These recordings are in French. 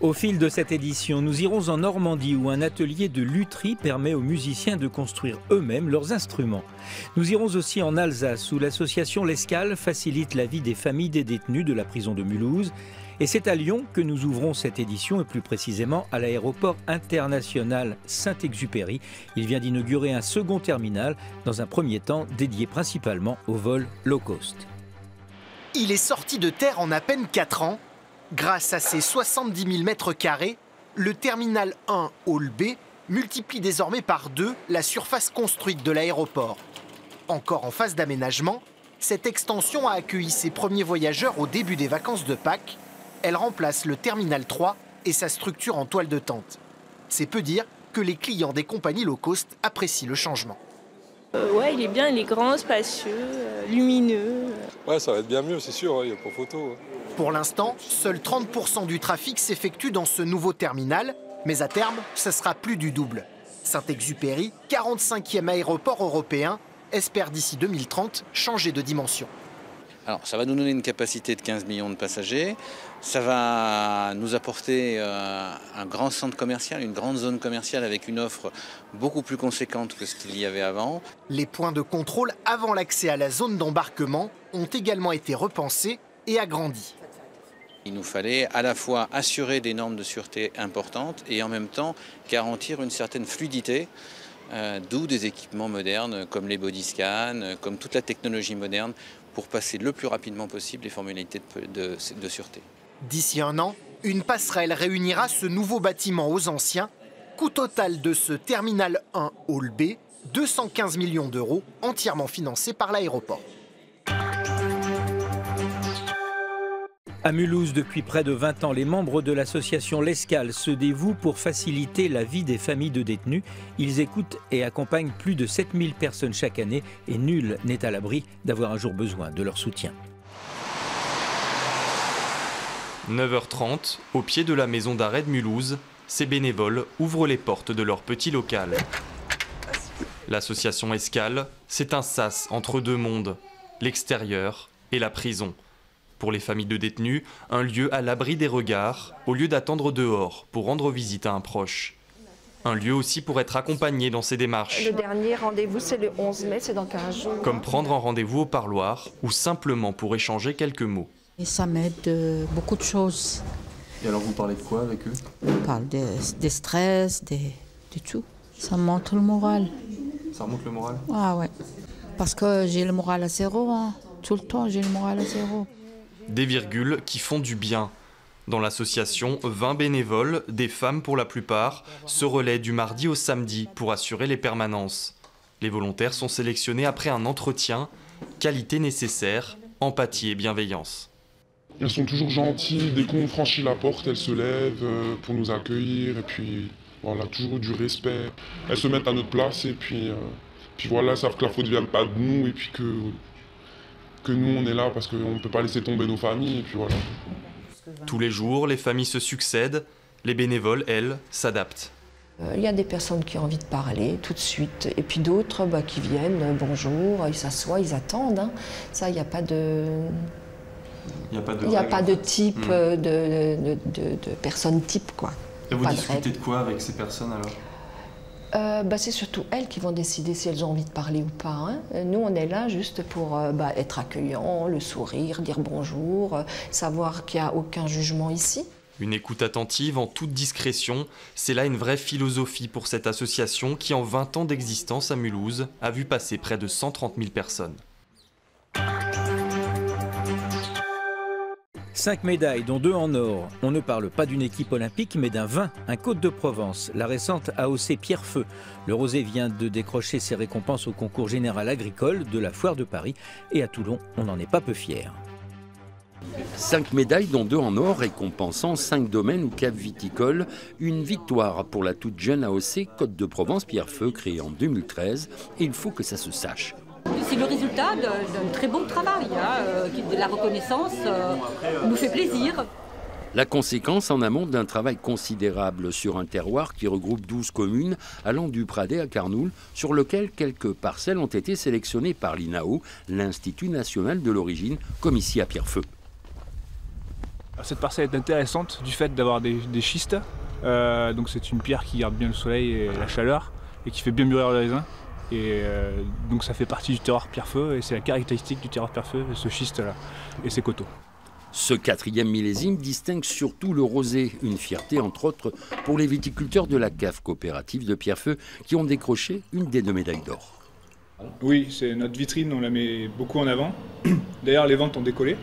Au fil de cette édition, nous irons en Normandie où un atelier de lutherie permet aux musiciens de construire eux-mêmes leurs instruments. Nous irons aussi en Alsace où l'association L'Escale facilite la vie des familles des détenus de la prison de Mulhouse. Et c'est à Lyon que nous ouvrons cette édition et plus précisément à l'aéroport international Saint-Exupéry. Il vient d'inaugurer un second terminal dans un premier temps dédié principalement aux vols low cost. Il est sorti de terre en à peine 4 ans. Grâce à ses 70 000 mètres carrés, le terminal 1 Hall B multiplie désormais par 2 la surface construite de l'aéroport. Encore en phase d'aménagement, cette extension a accueilli ses premiers voyageurs au début des vacances de Pâques. Elle remplace le terminal 3 et sa structure en toile de tente. C'est peu dire que les clients des compagnies low cost apprécient le changement. Ouais, il est bien, il est grand, spacieux, lumineux. Ouais, ça va être bien mieux, c'est sûr, il n'y a pas photo. Pour l'instant, seuls 30% du trafic s'effectue dans ce nouveau terminal, mais à terme, ce sera plus du double. Saint-Exupéry, 45e aéroport européen, espère d'ici 2030 changer de dimension. Alors, ça va nous donner une capacité de 15 millions de passagers. Ça va nous apporter un grand centre commercial, une grande zone commerciale avec une offre beaucoup plus conséquente que ce qu'il y avait avant. Les points de contrôle avant l'accès à la zone d'embarquement ont également été repensés et agrandis. Il nous fallait à la fois assurer des normes de sûreté importantes et en même temps garantir une certaine fluidité, d'où des équipements modernes comme les body scans, comme toute la technologie moderne pour passer le plus rapidement possible les formalités de sûreté. D'ici un an, une passerelle réunira ce nouveau bâtiment aux anciens. Coût total de ce terminal 1 Hall B, 215 millions d'euros, entièrement financé par l'aéroport. À Mulhouse, depuis près de 20 ans, les membres de l'association L'Escale se dévouent pour faciliter la vie des familles de détenus. Ils écoutent et accompagnent plus de 7000 personnes chaque année et nul n'est à l'abri d'avoir un jour besoin de leur soutien. 9h30, au pied de la maison d'arrêt de Mulhouse, ces bénévoles ouvrent les portes de leur petit local. L'association Escale, c'est un sas entre deux mondes, l'extérieur et la prison. Pour les familles de détenus, un lieu à l'abri des regards, au lieu d'attendre dehors pour rendre visite à un proche. Un lieu aussi pour être accompagné dans ses démarches. Le dernier rendez-vous, c'est le 11 mai, c'est dans 15 jours. Comme prendre un rendez-vous au parloir ou simplement pour échanger quelques mots. Et ça m'aide beaucoup de choses. Et alors vous parlez de quoi avec eux? On parle des stress, de tout. Ça monte le moral. Ça remonte le moral? Ah ouais. Parce que j'ai le moral à zéro, hein. Tout le temps j'ai le moral à zéro. Des virgules qui font du bien. Dans l'association, 20 bénévoles, des femmes pour la plupart, se relaient du mardi au samedi pour assurer les permanences. Les volontaires sont sélectionnés après un entretien, qualité nécessaire, empathie et bienveillance. Elles sont toujours gentilles, dès qu'on franchit la porte, elles se lèvent pour nous accueillir, et puis voilà, toujours du respect. Elles se mettent à notre place, et puis voilà, elles savent que la faute ne vient pas de nous, et puis que nous on est là parce qu'on ne peut pas laisser tomber nos familles, et puis voilà. Tous les jours, les familles se succèdent, les bénévoles, elles, s'adaptent. Il y a des personnes qui ont envie de parler tout de suite, et puis d'autres qui viennent, bonjour, ils s'assoient, ils attendent. Hein. Ça, il n'y a pas de... Il n'y a pas de type, de personne type, quoi. Et vous discutez de quoi avec ces personnes alors? C'est surtout elles qui vont décider si elles ont envie de parler ou pas. Hein. Nous, on est là juste pour être accueillants, le sourire, dire bonjour, savoir qu'il n'y a aucun jugement ici. Une écoute attentive en toute discrétion, c'est là une vraie philosophie pour cette association qui, en 20 ans d'existence à Mulhouse, a vu passer près de 130 000 personnes. 5 médailles, dont 2 en or. On ne parle pas d'une équipe olympique, mais d'un vin, un Côte de Provence, la récente AOC Pierrefeu. Le Rosé vient de décrocher ses récompenses au concours général agricole de la Foire de Paris. Et à Toulon, on n'en est pas peu fiers. 5 médailles, dont 2 en or, récompensant 5 domaines ou caves viticoles. Une victoire pour la toute jeune AOC Côte de Provence Pierrefeu, créée en 2013. Et il faut que ça se sache. C'est le résultat d'un très bon travail, de la reconnaissance nous fait plaisir. La conséquence en amont d'un travail considérable sur un terroir qui regroupe 12 communes allant du Pradet à Carnoules, sur lequel quelques parcelles ont été sélectionnées par l'INAO, l'Institut national de l'origine, comme ici à Pierrefeu. Cette parcelle est intéressante du fait d'avoir des schistes. Donc c'est une pierre qui garde bien le soleil et la chaleur et qui fait bien mûrir le raisin. Et donc ça fait partie du terroir pierre-feu et c'est la caractéristique du terroir pierre-feu, ce schiste-là et ces coteaux. Ce 4e millésime distingue surtout le rosé, une fierté entre autres pour les viticulteurs de la cave coopérative de Pierrefeu qui ont décroché une des 2 médailles d'or. Oui, c'est notre vitrine, on la met beaucoup en avant. D'ailleurs, les ventes ont décollé.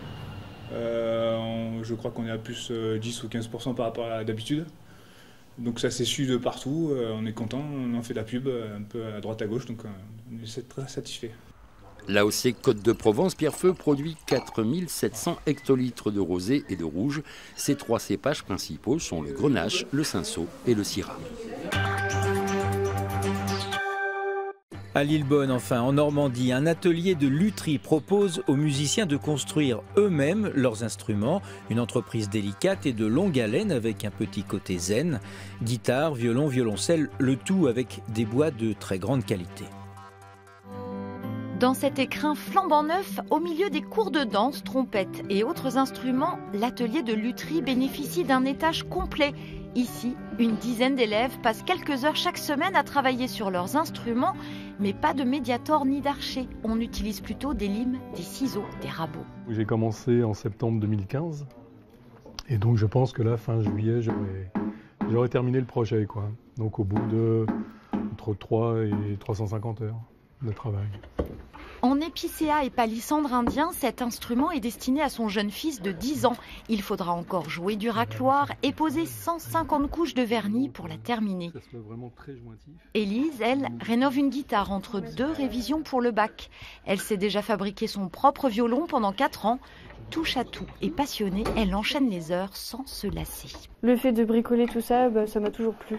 Je crois qu'on est à plus 10 ou 15% par rapport à d'habitude. Donc ça s'est su de partout, on est content, on en fait de la pub un peu à droite à gauche, donc on est très satisfait. L'AOC Côte de Provence Pierrefeu produit 4700 hectolitres de rosé et de rouge. Ces 3 cépages principaux sont le Grenache, le Cinsault et le Syrah. À Lillebonne, enfin, en Normandie, un atelier de lutherie propose aux musiciens de construire eux-mêmes leurs instruments. Une entreprise délicate et de longue haleine avec un petit côté zen. Guitare, violon, violoncelle, le tout avec des bois de très grande qualité. Dans cet écrin flambant neuf, au milieu des cours de danse, trompettes et autres instruments, l'atelier de lutherie bénéficie d'un étage complet. Ici, une dizaine d'élèves passent quelques heures chaque semaine à travailler sur leurs instruments, mais pas de médiator ni d'archet. On utilise plutôt des limes, des ciseaux, des rabots. J'ai commencé en septembre 2015 et donc je pense que là, fin juillet, j'aurais terminé le projet, quoi. Donc au bout de entre 3 et 350 heures de travail. En épicéa et palissandre indien, cet instrument est destiné à son jeune fils de 10 ans. Il faudra encore jouer du racloir et poser 150 couches de vernis pour la terminer. Élise, elle, rénove une guitare entre 2 révisions pour le bac. Elle s'est déjà fabriqué son propre violon pendant 4 ans. Touche à tout et passionnée, elle enchaîne les heures sans se lasser. Le fait de bricoler tout ça, ça m'a toujours plu.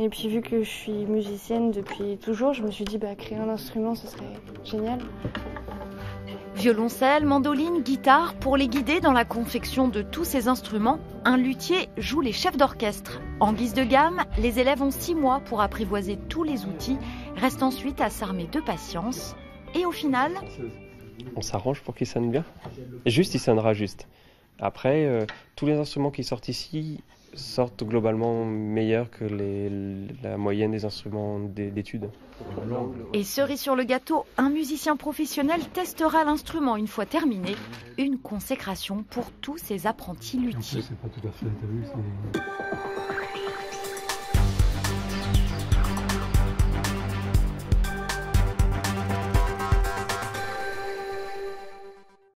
Et puis vu que je suis musicienne depuis toujours, je me suis dit créer un instrument, ce serait génial. Violoncelle, mandoline, guitare, pour les guider dans la confection de tous ces instruments, un luthier joue les chefs d'orchestre. En guise de gamme, les élèves ont 6 mois pour apprivoiser tous les outils, reste ensuite à s'armer de patience. Et au final, on s'arrange pour qu'il sonne bien. Juste, il sonnera juste. Après, tous les instruments qui sortent ici sortent globalement meilleurs que la moyenne des instruments d'études. Et cerise sur le gâteau, un musicien professionnel testera l'instrument une fois terminé. Une consécration pour tous ces apprentis luthiers. C'est pas tout à fait, t'as vu,